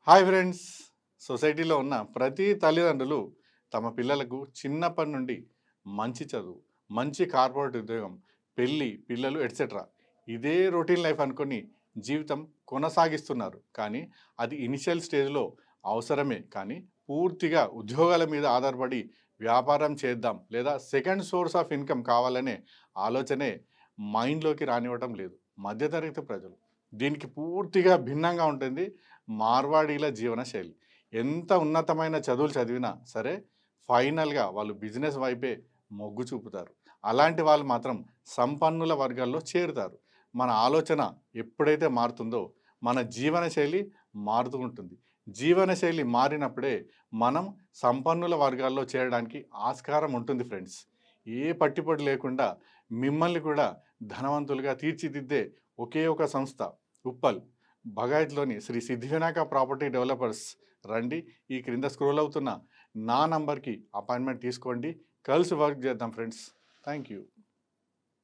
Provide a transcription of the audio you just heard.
Hi friends. సొసైటీలో ఉన్న ప్రతి తల్లిదండ్రులు తమ పిల్లలకు చిన్నప్పటి నుండి మంచి చదువు, మంచి కార్పొరేట్ ఉద్యోగం, పెళ్ళి, పిల్లలు ఎట్సెట్రా ఇదే రొటీన్ లైఫ్ అనుకొని జీవితం కొనసాగిస్తున్నారు. కానీ అది ఇనిషియల్ స్టేజ్లో అవసరమే. కానీ పూర్తిగా ఉద్యోగాల మీద ఆధారపడి వ్యాపారం చేద్దాం లేదా సెకండ్ సోర్స్ ఆఫ్ ఇన్కమ్ కావాలనే ఆలోచనే మైండ్లోకి రానివ్వటం లేదు మధ్యతరగతి ప్రజలు. దీనికి పూర్తిగా భిన్నంగా ఉంటుంది మార్వాడీల జీవనశైలి. ఎంత ఉన్నతమైన చదువులు చదివినా సరే ఫైనల్గా వాళ్ళు బిజినెస్ వైపే మొగ్గు చూపుతారు. అలాంటి వాళ్ళు మాత్రం సంపన్నుల వర్గాల్లో చేరుతారు. మన ఆలోచన ఎప్పుడైతే మారుతుందో మన జీవనశైలి మారుతూ ఉంటుంది. జీవనశైలి మారినప్పుడే మనం సంపన్నుల వర్గాల్లో చేరడానికి ఆస్కారం ఉంటుంది ఫ్రెండ్స్. ఏ పట్టిపొడి లేకుండా మిమ్మల్ని కూడా ధనవంతులుగా తీర్చిదిద్దే ఒకే ఒక సంస్థ ఉప్పల్ బగాయత్లోని శ్రీ సిద్ధివినాయక ప్రాపర్టీ డెవలపర్స్. రండి, ఈ క్రింద స్క్రోల్ అవుతున్న నా నంబర్కి అపాయింట్మెంట్ తీసుకోండి. కలిసి వర్క్ చేద్దాం ఫ్రెండ్స్. Thank you.